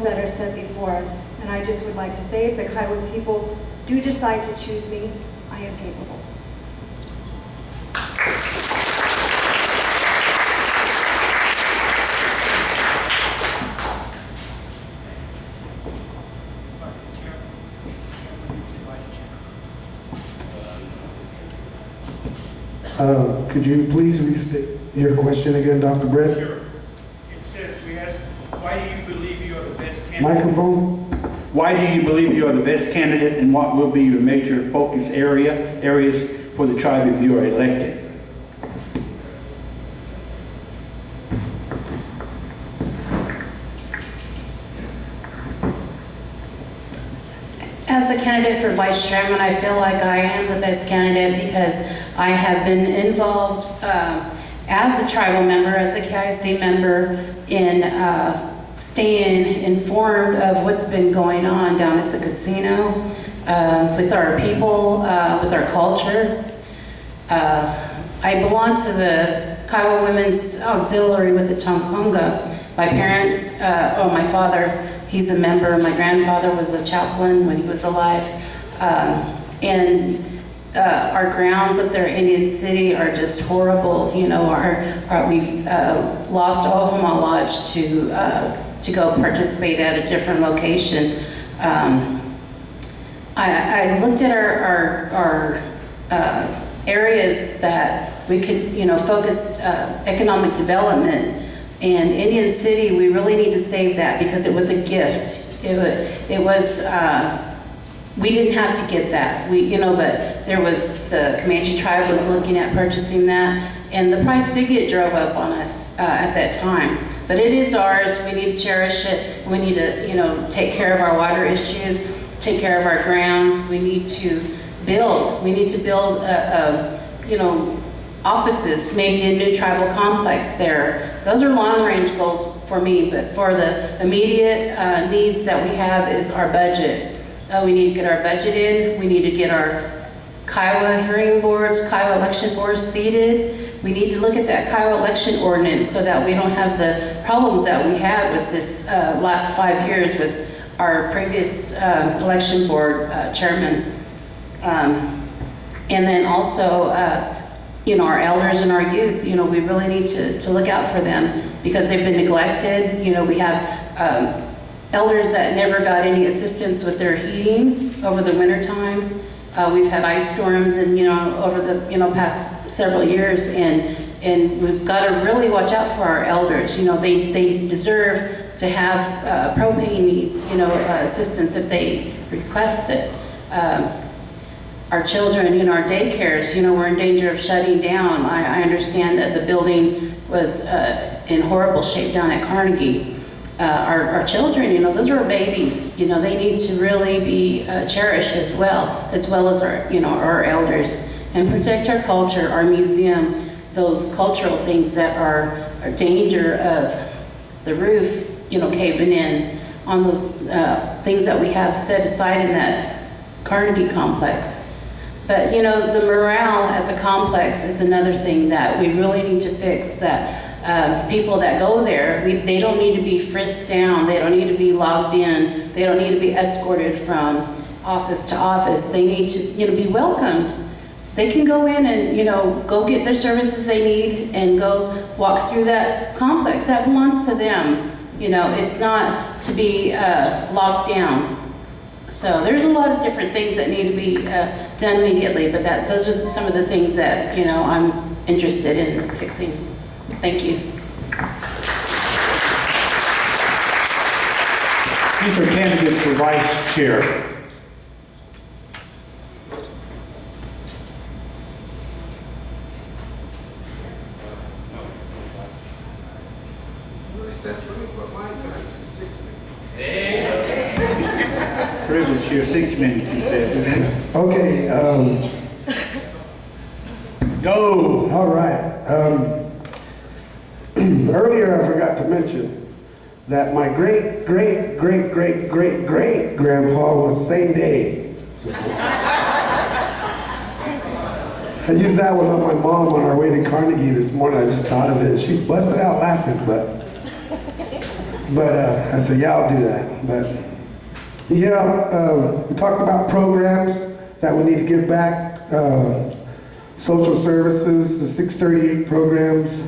that are set before us. And I just would like to say, if the Kiowa people do decide to choose me, I am capable. Could you please restate your question again, Dr. Brett? Sure. It says, we ask, why do you believe you are the best candidate? Microphone? Why do you believe you are the best candidate, and what will be your major focus areas for the tribe if you are elected? As a candidate for vice chairman, I feel like I am the best candidate because I have been involved as a tribal member, as a KIC member, in staying informed of what's been going on down at the casino, with our people, with our culture. I belong to the Kiowa Women's Auxiliary with the Tonkonga. My parents, my father, he's a member. My grandfather was a chaplain when he was alive. And our grounds up there in Indian City are just horrible. You know, we've lost Ohama Lodge to go participate at a different location. I looked at our areas that we could, focus economic development. And Indian City, we really need to save that because it was a gift. It was we didn't have to get that. But there was, the Comanche tribe was looking at purchasing that, and the price did get drove up on us at that time. But it is ours. We need to cherish it. We need to, take care of our water issues, take care of our grounds. We need to build. We need to build, offices, maybe a new tribal complex there. Those are long-range goals for me, but for the immediate needs that we have is our budget. We need to get our budget in. We need to get our Kiowa hearing boards, Kiowa election boards seated. We need to look at that Kiowa election ordinance so that we don't have the problems that we had with this last 5 years with our previous election board chairman. And then also, our elders and our youth, we really need to look out for them because they've been neglected. We have elders that never got any assistance with their heating over the wintertime. We've had ice storms and, over the, past several years, and we've got to really watch out for our elders. They deserve to have propane needs, assistance if they request it. Our children in our daycares, we're in danger of shutting down. I understand that the building was in horrible shape down at Carnegie. Our children, those are our babies. They need to really be cherished as well as our elders, and protect our culture, our museum, those cultural things that are a danger of the roof, caving in on those things that we have set aside in that Carnegie complex. But the morale at the complex is another thing that we really need to fix. That people that go there, they don't need to be frisked down. They don't need to be logged in. They don't need to be escorted from office to office. They need to be welcomed. They can go in and go get their services they need and go walk through that complex. That belongs to them. It's not to be locked down. So there's a lot of different things that need to be done immediately, but those are some of the things that I'm interested in fixing. Thank you. These are candidates for vice chair. Privilege here, 6 minutes, he says. Okay, Go. all right. Earlier I forgot to mention that my great grandpa was same day. I used that one on my mom on our way to Carnegie this morning. I just thought of it. She busted out laughing, but But I said, yeah, I'll do that. But yeah, we talked about programs that we need to give back. Social services, the 638 programs.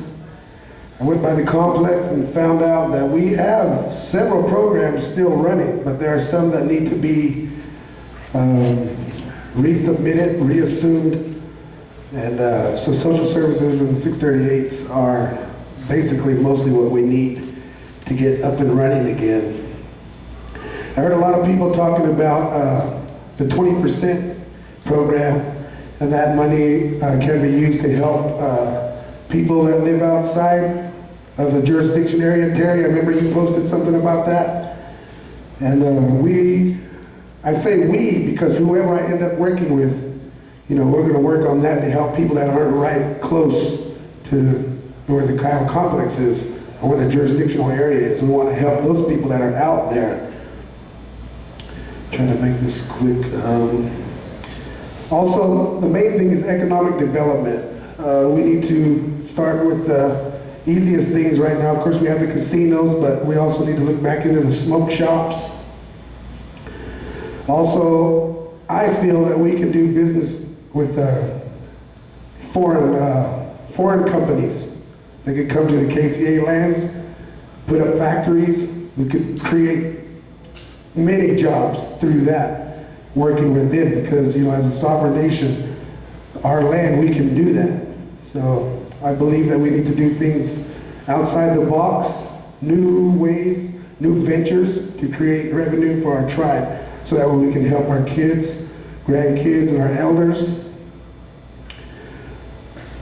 I went by the complex and found out that we have several programs still running, but there are some that need to be resubmitted, reassumed. And so social services and 638s are basically mostly what we need to get up and running again. I heard a lot of people talking about the 20% program, and that money can be used to help people that live outside of the jurisdiction area. Terry, I remember you posted something about that. And I say we because whoever I end up working with, you know, we're gonna work on that to help people that aren't right close to where the Kiowa complex is or where the jurisdictional area is. We wanna help those people that are out there. Trying to make this quick. Also, the main thing is economic development. We need to start with the easiest things right now. Of course, we have the casinos, but we also need to look back into the smoke shops. Also, I feel that we can do business with foreign companies. They could come to the KCA lands, put up factories. We could create many jobs through that, working with them, because, you know, as a sovereign nation, our land, we can do that. So I believe that we need to do things outside the box, new ways, new ventures to create revenue for our tribe, so that way we can help our kids, grandkids, and our elders.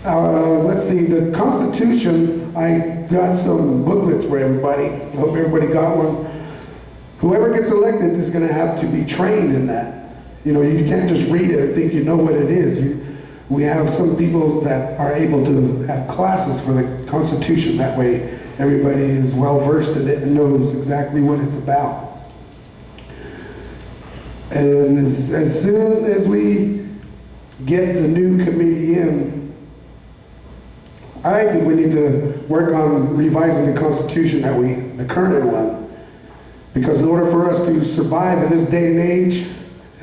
Let's see, the Constitution, I got some booklets for everybody. I hope everybody got one. Whoever gets elected is going to have to be trained in that. You know, you can't just read it and think you know what it is. We have some people that are able to have classes for the Constitution. That way everybody is well versed in it and knows exactly what it's about. And as soon as we get the new committee in, I think we need to work on revising the Constitution, the current one. Because in order for us to survive in this day and age,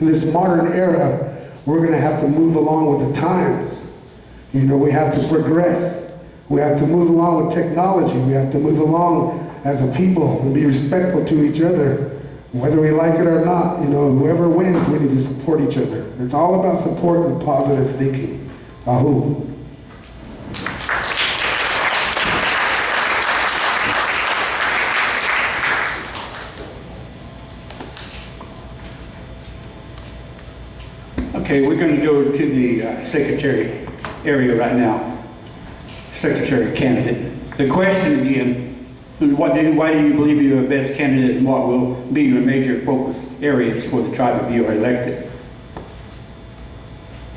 in this modern era, we're going to have to move along with the times. You know, we have to progress. We have to move along with technology. We have to move along as a people and be respectful to each other, whether we like it or not. You know, whoever wins, we need to support each other. It's all about support and positive thinking. Ahu. Okay, we're going to go to the secretary area right now. Secretary candidate. The question again, why do you believe you're the best candidate and what will be your major focus areas for the tribe if you are elected?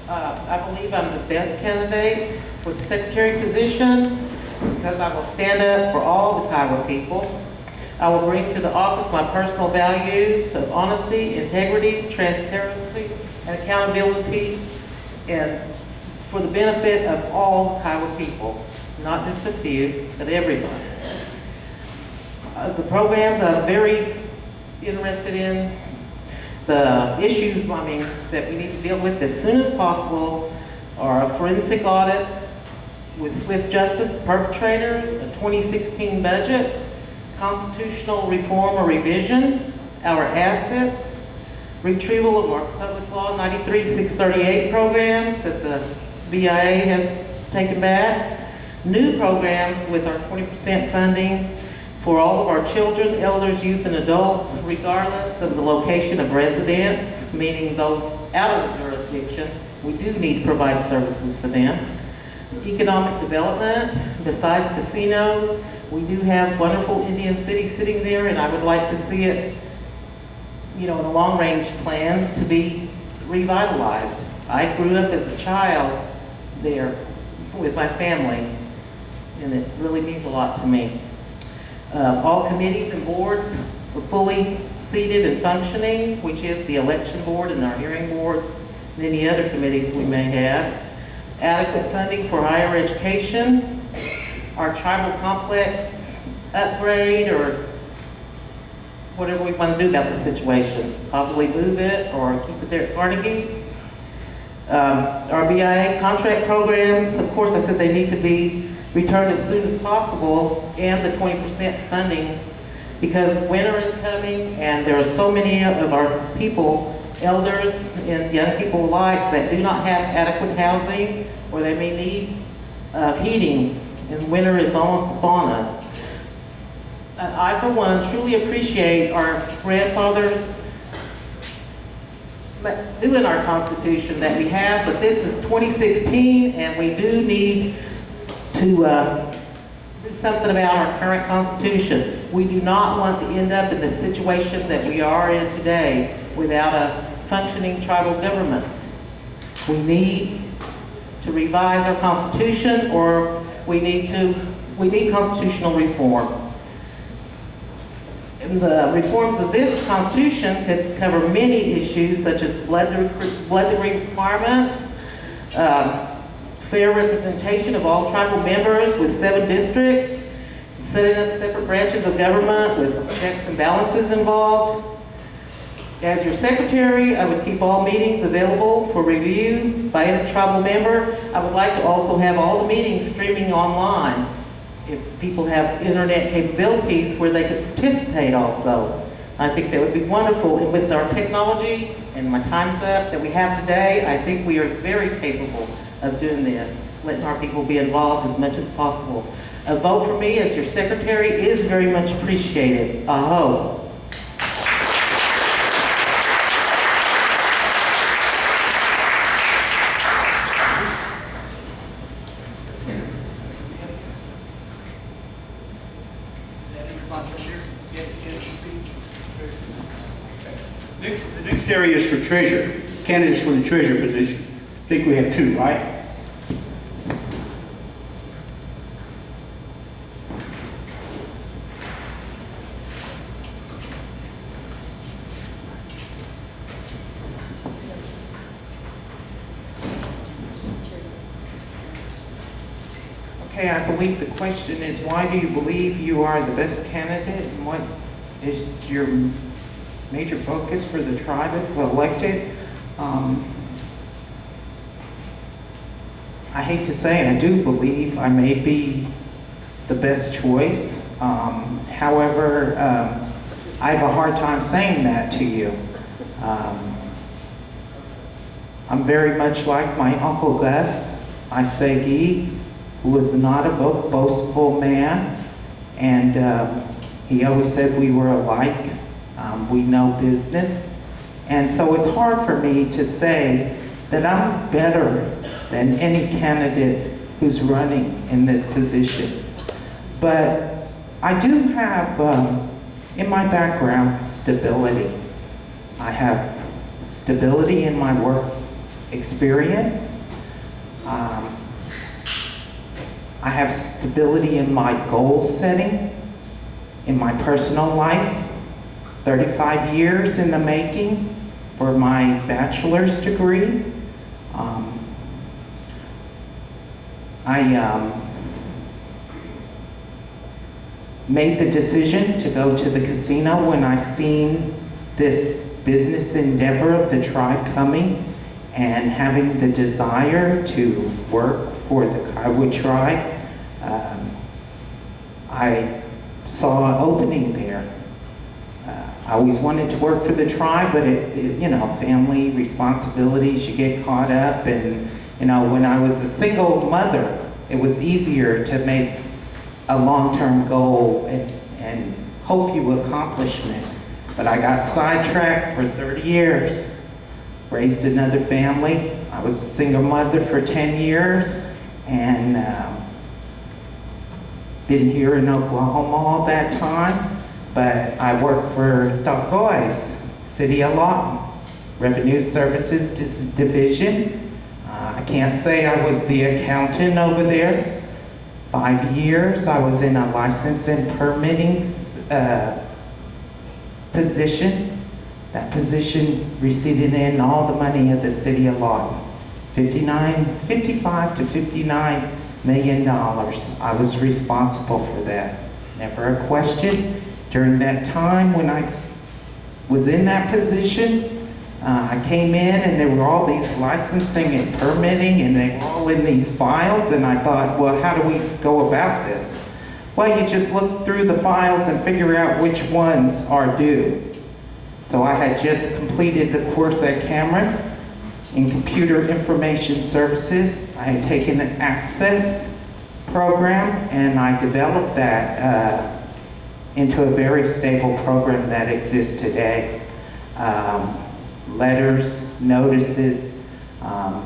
I believe I'm the best candidate for the secretary position because I will stand up for all the Kiowa people. I will bring to the office my personal values of honesty, integrity, transparency, and accountability, and for the benefit of all Kiowa people, not just a few, but everybody. The programs that I'm very interested in, the issues, that we need to deal with as soon as possible are a forensic audit with swift justice of perpetrators, a 2016 budget, constitutional reform or revision, our assets, retrieval of our public law 93-638 programs that the BIA has taken back, new programs with our 20% funding for all of our children, elders, youth, and adults, regardless of the location of residence, meaning those out of the jurisdiction. We do need to provide services for them. Economic development, besides casinos, we do have wonderful Indian City sitting there, and I would like to see it, you know, in the long-range plans to be revitalized. I grew up as a child there with my family, and it really means a lot to me. All committees and boards are fully seated and functioning, which is the election board and our hearing boards and any other committees we may have. Adequate funding for higher education, our tribal complex upgrade or whatever we want to do about the situation, possibly move it or keep it there at Carnegie. Our BIA contract programs, of course, I said they need to be returned as soon as possible, and the 20% funding, because winter is coming and there are so many of our people, elders and young people alike, that do not have adequate housing, or they may need heating, and winter is almost upon us. I, for one, truly appreciate our grandfathers doing our Constitution that we have, but this is 2016, and we do need to do something about our current Constitution. We do not want to end up in the situation that we are in today without a functioning tribal government. We need to revise our Constitution, or we need constitutional reform. And the reforms of this Constitution could cover many issues, such as blood requirements, fair representation of all tribal members with 7 districts, setting up separate branches of government with checks and balances involved. As your secretary, I would keep all meetings available for review by any tribal member. I would like to also have all the meetings streaming online, if people have internet capabilities where they could participate also. I think that would be wonderful. And with our technology, and my time's up, that we have today, I think we are very capable of doing this, letting our people be involved as much as possible. A vote for me as your secretary is very much appreciated. Aho. The next area is for treasurer, candidates for the treasurer position. I think we have 2, right? Okay, I believe the question is, why do you believe you are the best candidate, and what is your major focus for the tribe if elected? I hate to say it, I do believe I may be the best choice. However, I have a hard time saying that to you. I'm very much like my Uncle Gus Isegi, who was not a boastful man, and he always said we were alike. We know business. And so it's hard for me to say that I'm better than any candidate who's running in this position. But I do have, in my background, stability. I have stability in my work experience. I have stability in my goal setting, in my personal life. 35 years in the making for my bachelor's degree. I made the decision to go to the casino when I seen this business endeavor of the tribe coming, and having the desire to work for the Kiowa tribe. I saw an opening there. I always wanted to work for the tribe, but you know, family responsibilities, you get caught up. And, you know, when I was a single mother, it was easier to make a long-term goal and hope you accomplishment. But I got sidetracked for 30 years, raised another family. I was a single mother for 10 years, and been here in Oklahoma all that time. But I worked for Tacoy's City of Lawton, Revenue Services Division. I can't say I was the accountant over there. 5 years, I was in a license and permitting position. That position received in all the money of the City of Lawton. $55 to $59 million. I was responsible for that. Never a question. During that time when I was in that position. I came in and there were all these licensing and permitting and they were all in these files and I thought, well, how do we go about this? Well, you just look through the files and figure out which ones are due. So I had just completed the course at Cameron in Computer Information Services. I had taken an Access program and I developed that into a very stable program that exists today. Letters, notices, a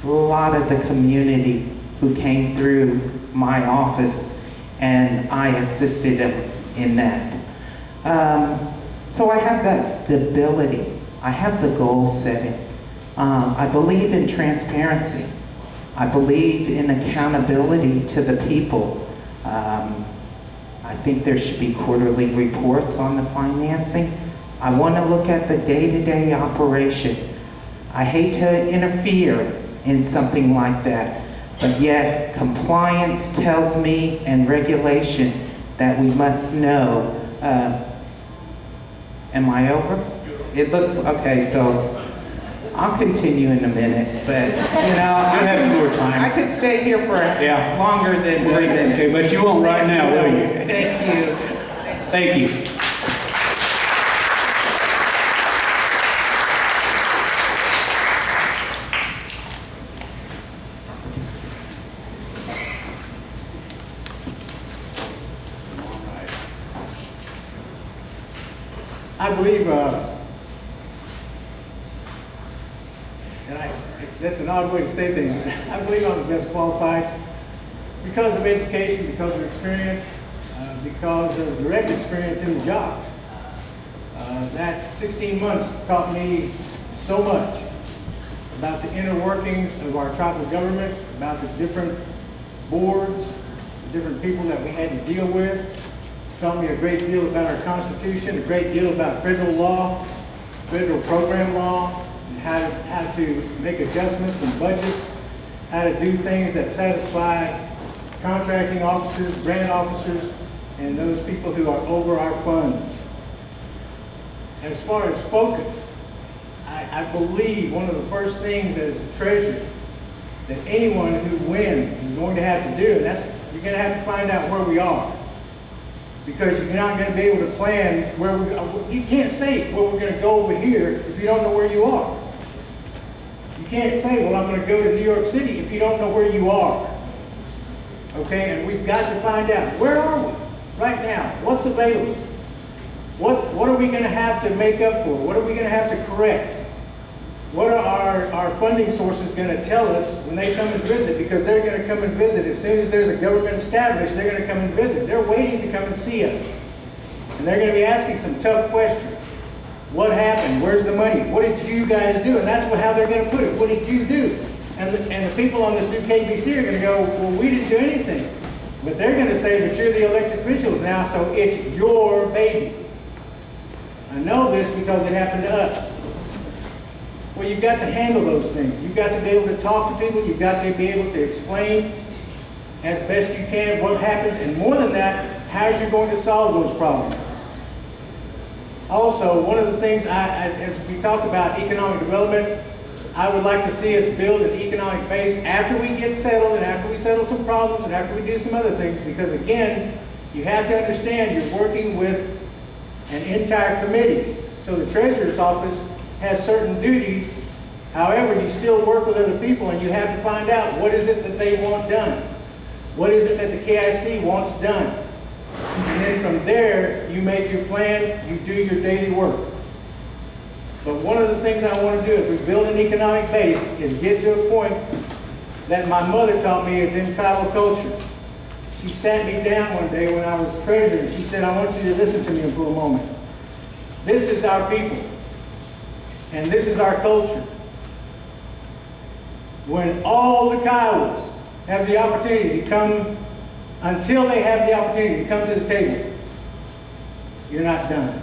lot of the community who came through my office and I assisted them in that. So I have that stability. I have the goal setting. I believe in transparency. I believe in accountability to the people. I think there should be quarterly reports on the financing. I want to look at the day-to-day operation. I hate to interfere in something like that, but yet compliance tells me and regulation that we must know. Am I over? It looks, okay, so I'll continue in a minute, but you know, You have some more time. I could stay here for Yeah. longer than 3 minutes. Okay, but you won't right now, will you? Thank you. Thank you. I believe, that's an odd way to say things. I believe I'm the best qualified because of education, because of experience, because of direct experience in the job. That 16 months taught me so much about the inner workings of our tribal government, about the different boards, the different people that we had to deal with. Taught me a great deal about our Constitution, a great deal about federal law, federal program law, and how to make adjustments in budgets, how to do things that satisfy contracting officers, grant officers, and those people who are over our funds. As far as focus, I believe one of the first things as a treasurer that anyone who wins is going to have to do, and that's, you're going to have to find out where we are. Because you're not going to be able to plan where you can't say, well, we're going to go over here if you don't know where you are. You can't say, well, I'm going to go to New York City if you don't know where you are. Okay, and we've got to find out, where are we right now? What's available? What are we going to have to make up for? What are we going to have to correct? What are our funding sources going to tell us when they come and visit? Because they're going to come and visit. As soon as there's a government established, they're going to come and visit. They're waiting to come and see us. And they're going to be asking some tough questions. What happened? Where's the money? What did you guys do? And that's how they're going to put it. What did you do? And the people on this new KBC are going to go, well, we didn't do anything. But they're going to say, but you're the elected officials now, so it's your baby. I know this because it happened to us. Well, you've got to handle those things. You've got to be able to talk to people. You've got to be able to explain as best you can what happens. And more than that, how you're going to solve those problems. Also, one of the things, as we talk about economic development, I would like to see us build an economic base after we get settled and after we settle some problems and after we do some other things. Because again, you have to understand you're working with an entire committee. So the treasurer's office has certain duties. However, you still work with other people and you have to find out what is it that they want done. What is it that the KIC wants done? And then from there, you make your plan, you do your daily work. But one of the things I want to do as we build an economic base is get to a point that my mother taught me is in tribal culture. She sat me down one day when I was treasurer and she said, I want you to listen to me for a moment. This is our people. And this is our culture. When all the Kiowas have the opportunity to come, until they have the opportunity to come to the table, you're not done.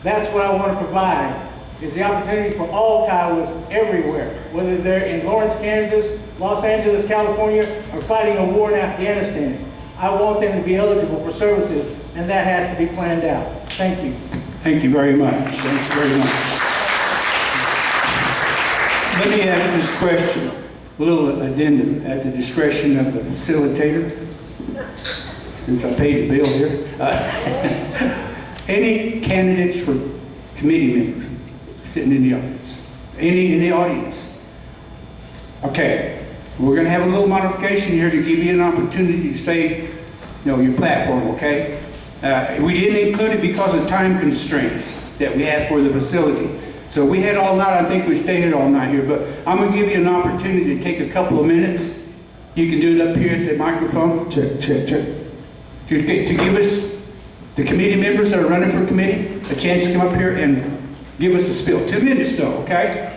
That's what I want to provide, is the opportunity for all Kiowas everywhere, whether they're in Lawrence, Kansas, Los Angeles, California, or fighting a war in Afghanistan. I want them to be eligible for services, and that has to be planned out. Thank you. Thank you very much. Thank you very much. Let me ask this question, a little addendum at the discretion of the facilitator, since I paid the bill here. Any candidates for committee members sitting in the audience? Any in the audience? Okay, we're going to have a little modification here to give you an opportunity to say, your platform, okay? We didn't include it because of time constraints that we have for the facility. So we had all night, I think we stayed here all night here, but I'm going to give you an opportunity to take a couple of minutes. You can do it up here at the microphone. Check. To give us, the committee members that are running for committee, a chance to come up here and give us a spiel. 2 minutes though, okay?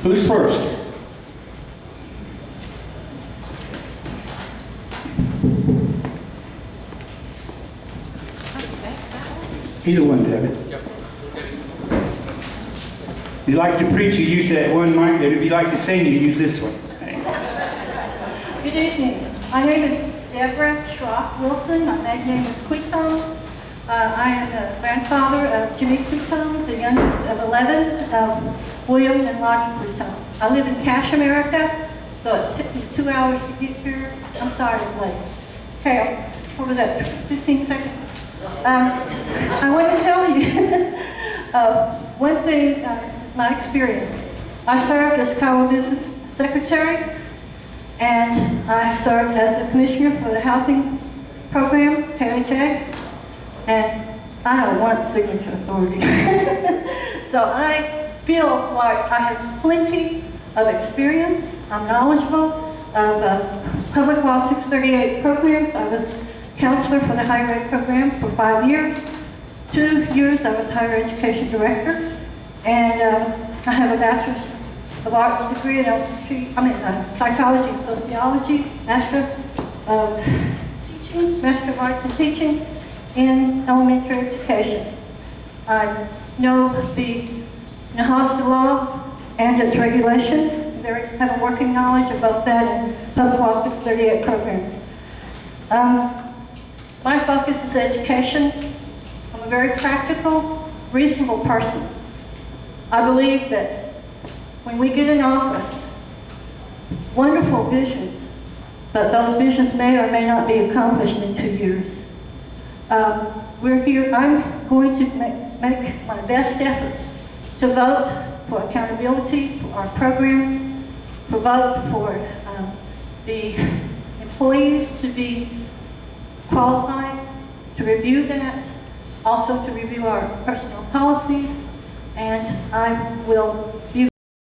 Who's first? Either one, David. If you like to preach, you use that one mic, and if you like to sing, you use this one. Good evening. My name is Deborah Schrock Wilson. My maiden name is Quitone. I am the grandfather of Jimmy Quitone, the youngest of 11, of William and Lottie Quitone. I live in Cache, America, so it took me 2 hours to get here. I'm sorry I'm late. Okay, what was that, 15 seconds? I want to tell you one thing, my experience. I served as Kiowa Business Secretary, and I served as the Commissioner for the Housing Program, KHA, and I have one signature authority. So I feel like I have plenty of experience. I'm knowledgeable of Public Law 638 programs. I was counselor for the higher ed program for 5 years. 2 years I was higher education director, and I have a bachelor's of arts degree in psychology and sociology, master of teaching, master of arts and teaching in elementary education. I know the Nebraska law and its regulations. Have a working knowledge of both that and Public Law 638 program. My focus is education. I'm a very practical, reasonable person. I believe that when we get in office, wonderful visions, but those visions may or may not be accomplished in 2 years. We're here, I'm going to make my best effort to vote for accountability for our programs, to vote for the employees to be qualified to review that, also to review our personnel policies, and I will be